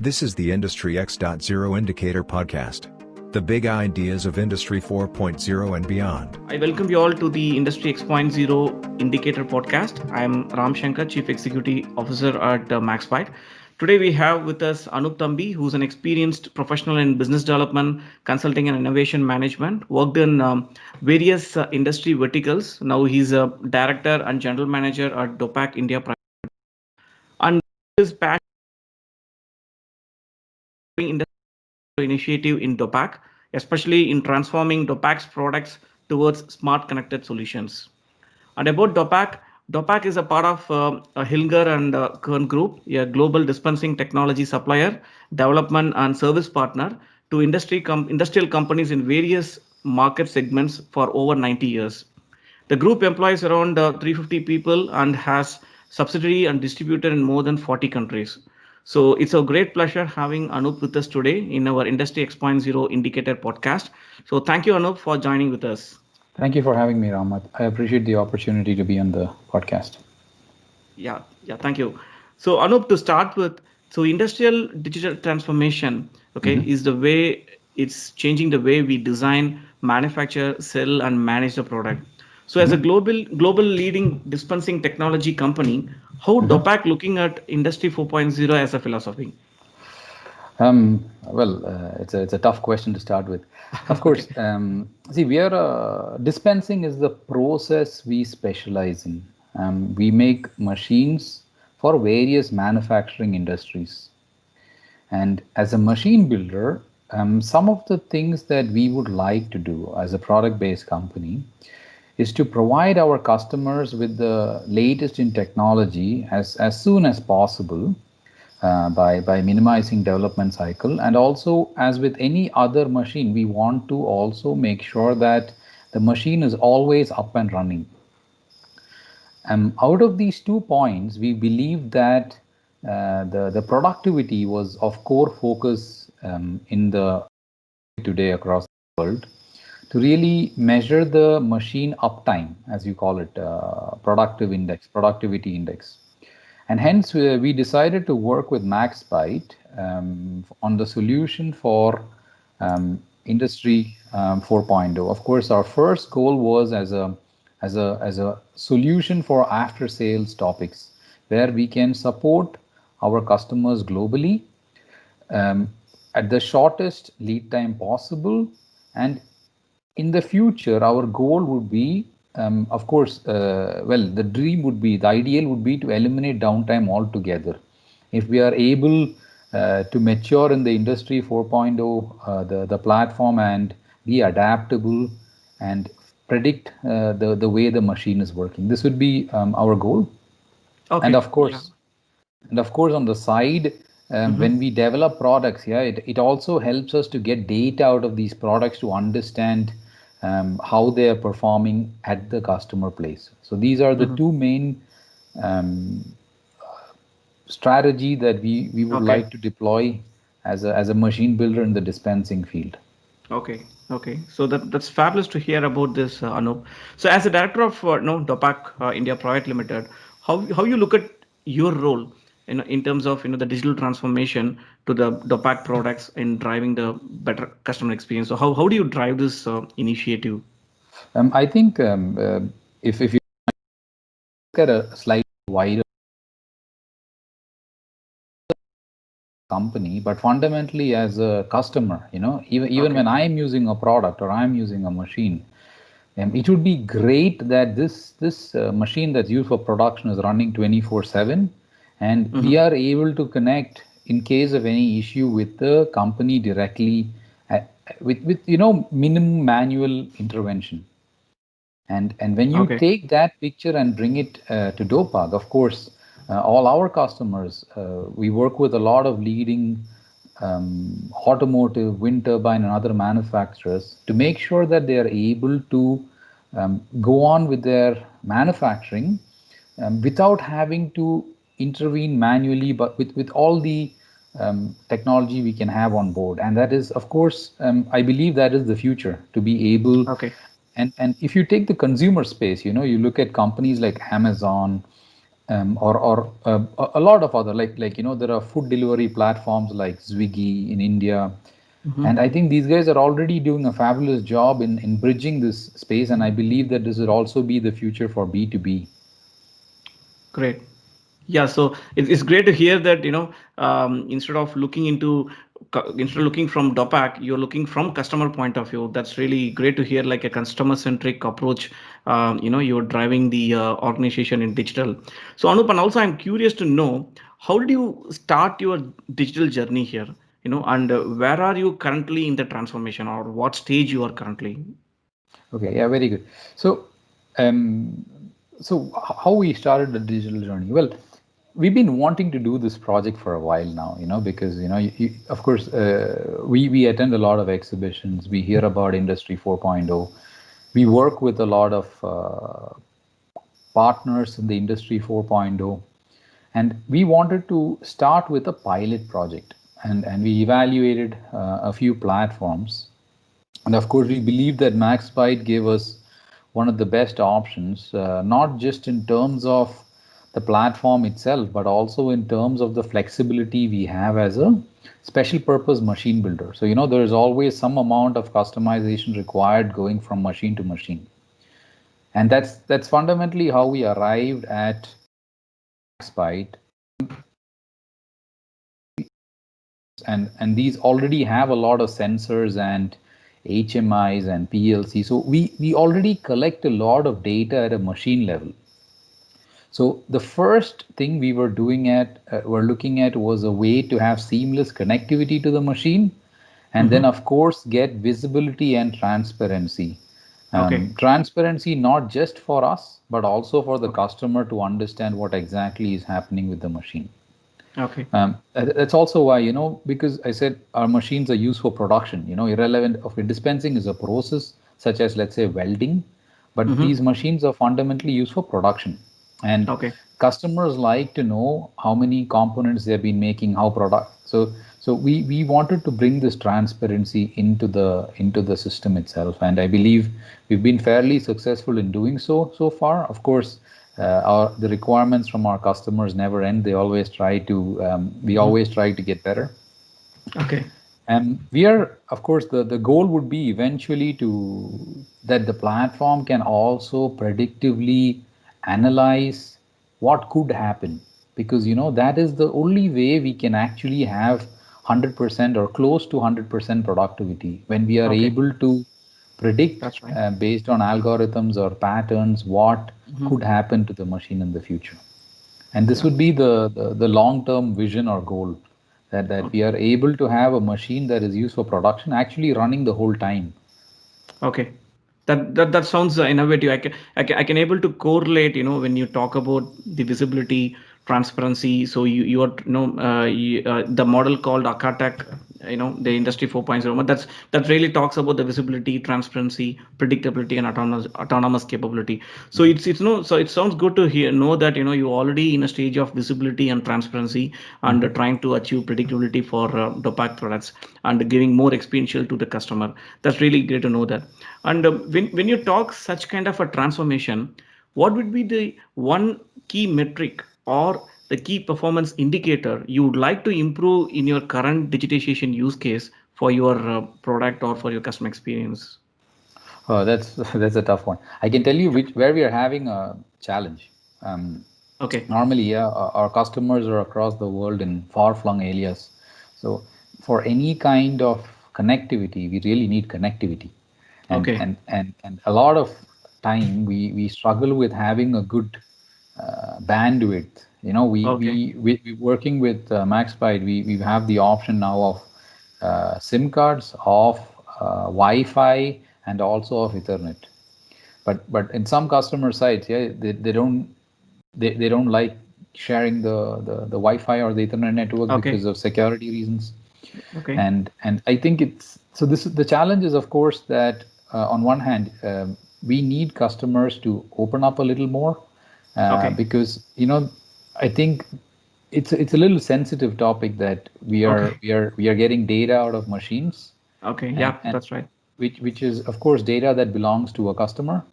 This is the Industry X.0 Indicator Podcast. The big ideas of Industry 4.0 and beyond. I welcome you all to the Industry X.0 Indicator Podcast. I am Ram Shankar, Chief Executive Officer at Maxbyte. Today we have with us Anup Thambi, who's an experienced professional in business development, consulting and innovation management, worked in various industry verticals. Now he's a director and general manager at Dopak India. And his passion industry initiative in Dopak, especially in transforming Dopak's products towards smart connected solutions. And about Dopak, Dopak is a part of Hilger and Kern Group, a global dispensing technology supplier, development and service partner to industrial companies in various market segments for over 90 years. The group employs around 350 people and has subsidiary and distributor in more than 40 countries. So it's a great pleasure having Anup with us today in our Industry X.0 Indicator podcast. So thank you, Anup, for joining with us. Thank you for having me, Ramat. I appreciate the opportunity to be on the podcast. Yeah, thank you. So Anup, to start with, so industrial digital transformation, is the way it's changing the way we design, manufacture, sell, and manage the product. So as a global leading dispensing technology company, how Dopak looking at Industry 4.0 as a philosophy? It's a tough question to start with. Of course, see, we are dispensing is the process we specialize in. We make machines for various manufacturing industries. And as a machine builder, some of the things that we would like to do as a product-based company is to provide our customers with the latest in technology as soon as possible by minimizing development cycle. And also, as with any other machine, we want to also make sure that the machine is always up and running. Out of these 2 points, we believe that the productivity was of core focus in the today across the world to really measure the machine uptime, as you call it, productivity index. And hence, we decided to work with Maxbyte on the solution for Industry 4.0. Of course, our first goal was as a solution for after sales topics, where we can support our customers globally at the shortest lead time possible. And in the future, our goal would be, the dream would be, the ideal would be to eliminate downtime altogether. If we are able to mature in the Industry 4.0, the platform, and be adaptable and predict the way the machine is working, this would be our goal. Okay. And of course, on the side, when we develop products, it also helps us to get data out of these products to understand how they are performing at the customer place. So these are the 2 main strategy that we would like to deploy as a machine builder in the dispensing field. Okay. So that's fabulous to hear about this, Anup. So as a director of Dopak India Private Limited, how you look at your role in terms of the digital transformation to the Dopak products in driving the better customer experience? So how do you drive this initiative? I think if you look at a slightly wider company, but fundamentally as a customer, even when I am using a product or I am using a machine, it would be great that this machine that's used for production is running 24/7, and we are able to connect in case of any issue with the company directly with minimum manual intervention. And when you take that picture and bring it to Dopak, of course, all our customers, we work with a lot of leading automotive, wind turbine, and other manufacturers to make sure that they are able to go on with their manufacturing without having to intervene manually, but with all the technology we can have on board. And that is, of course, I believe that is the future, to be able. And if you take the consumer space, you look at companies like Amazon, or a lot of other like there are food delivery platforms like Swiggy in India, and I think these guys are already doing a fabulous job in bridging this space, and I believe that this will also be the future for B2B. Great. Yeah, so it's great to hear that, instead of looking from Dopak, you're looking from customer point of view. That's really great to hear, like a customer centric approach. You're driving the organization in digital. So Anup, and also I'm curious to know, how did you start your digital journey here? And where are you currently in the transformation, or what stage you are currently? Okay, yeah, very good. So, um, how we started the digital journey? Well, we've been wanting to do this project for a while now, because of course, we attend a lot of exhibitions. We hear about Industry 4.0. We work with a lot of partners in the Industry 4.0, and we wanted to start with a pilot project, and we evaluated a few platforms. And of course, we believe that MaxByte gave us one of the best options, not just in terms of the platform itself, but also in terms of the flexibility we have as a special purpose machine builder. So, there's always some amount of customization required going from machine to machine. And that's fundamentally how we arrived at MaxByte. And these already have a lot of sensors and HMIs and PLC. So we already collect a lot of data at a machine level. So the first thing we were looking at was a way to have seamless connectivity to the machine, and then of course get visibility and transparency. Okay. Transparency not just for us, but also for the customer to understand what exactly is happening with the machine. Okay. That's also why, because I said our machines are used for production, irrelevant of it. Dispensing is a process such as, let's say, welding, but these machines are fundamentally used for production. And Okay. customers like to know how many components they've been making, how product. So we wanted to bring this transparency into the system itself, and I believe we've been fairly successful in doing so far. Of course, the requirements from our customers never end. They always try to we always try to get better. Okay. And we are, of course, the goal would be eventually that the platform can also predictively analyze what could happen, because that is the only way we can actually have 100% or close to 100% productivity, when we are Okay. able to predict That's right. based on algorithms or patterns what could happen to the machine in the future. And this Yeah. would be the long-term vision or goal, that we are able to have a machine that is used for production actually running the whole time. Okay, that sounds innovative. I can able to correlate. When you talk about the visibility, transparency. So you are the model called Akatak. The Industry 4.0. But that really talks about the visibility, transparency, predictability, and autonomous capability. So so it sounds good to know that you already in a stage of visibility and transparency, and trying to achieve predictability for Dopak products, and giving more experiential to the customer. That's really great to know that. And when you talk such kind of a transformation, what would be the one key metric or the key performance indicator you would like to improve in your current digitization use case for your product or for your customer experience? Oh, that's that's a tough one. I can tell you where we are having a challenge. Okay. Normally, yeah, our customers are across the world in far-flung areas. So for any kind of connectivity, we really need connectivity. And Okay. and and a lot of time we struggle with having a good bandwidth. Okay. We working with MaxByte, we have the option now of SIM cards, of Wi-Fi, and also of Ethernet. But in some customer sites, yeah, they don't like sharing the Wi-Fi or the Ethernet network Okay. because of security reasons. Okay. And I think it's so. This the challenge is, of course, that on one hand, we need customers to open up a little more, Okay. because I think it's a little sensitive topic, that Okay. we are getting data out of machines, Okay. and Yeah, that's right. which is, of course, data that belongs to a customer.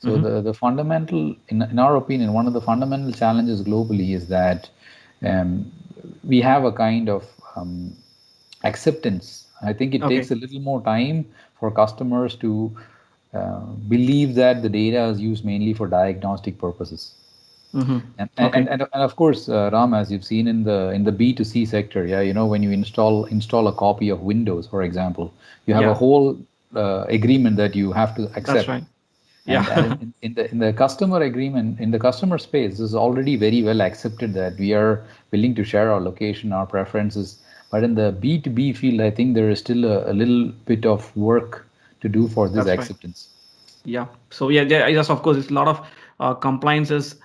So the fundamental, in our opinion, one of the fundamental challenges globally is that we have a kind of acceptance. I think it takes a little more time for customers to believe that the data is used mainly for diagnostic purposes. And of course, Ram, as you've seen in the B2C sector, when you install a copy of Windows, for example, you have a whole agreement that you have to accept. That's right. And in the customer agreement, in the customer space, this is already very well accepted that we are willing to share our location, our preferences. But in the B2B field, I think there is still a little bit of work to do for this acceptance. Right. Yeah. So yes, of course, it's a lot of compliances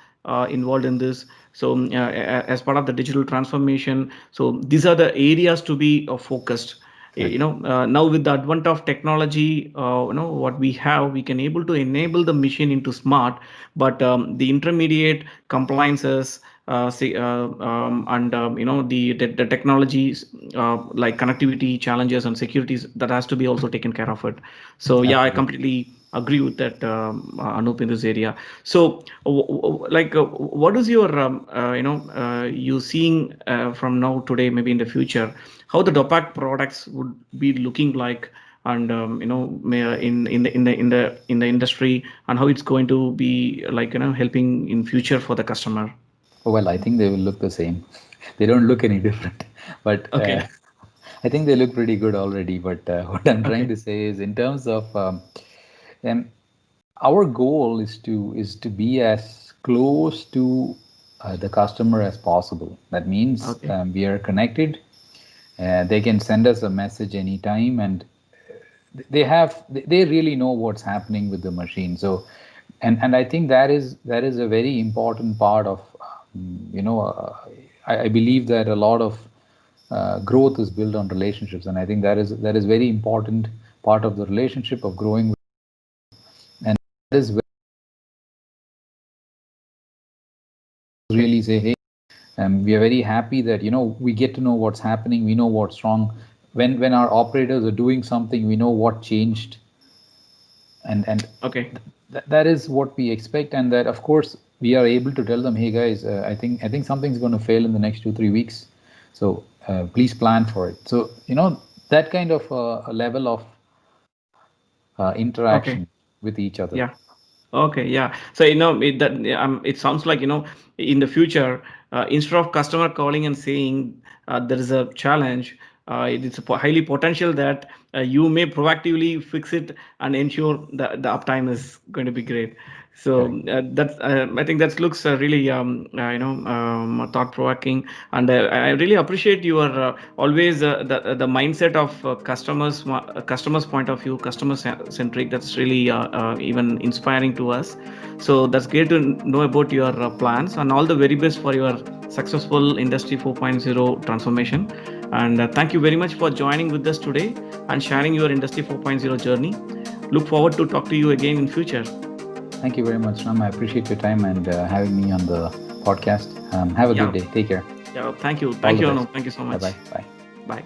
involved in this. So as part of the digital transformation, so these are the areas to be focused. Now with the advent of technology, what we have, we can able to enable the machine into smart, but the intermediate compliances and the technologies like connectivity challenges and securities, that has to be also taken care of it. So I completely agree with that, Anup, in this area. So what is your you seeing from now today, maybe in the future, how the DOPAC products would be looking like, and in the industry, and how it's going to be helping in future for the customer? Well, I think they will look the same. They don't look any different, but I think they look pretty good already. But what I'm trying to say is, in terms of our goal is to be as close to the customer as possible. That means we are connected. They can send us a message anytime, and they really know what's happening with the machine. So, and I think that is a very important part of I believe that a lot of growth is built on relationships, and I think that is very important part of the relationship of growing. And that is where really say, hey, we are very happy that we get to know what's happening, we know what's wrong. When our operators are doing something, we know what changed, and that is what we expect, and that of course we are able to tell them, hey guys, I think something's going to fail in the next 2-3 weeks, so please plan for it. So that kind of a level of interaction with each other. So it sounds like in the future, instead of customer calling and saying there is a challenge, it's highly potential that you may proactively fix it and ensure that the uptime is going to be great. So that's I think that looks really thought provoking, and I really appreciate your always the mindset of customers point of view, customer centric. That's really even inspiring to us. So that's great to know about your plans, and all the very best for your successful Industry 4.0 transformation. And thank you very much for joining with us today and sharing your Industry 4.0 journey. Look forward to talk to you again in future. Thank you very much, Ram. I appreciate your time and having me on the podcast. Have a good day. Take care. Thank you. Thank you, Anu. Thank you so much. Bye. Bye.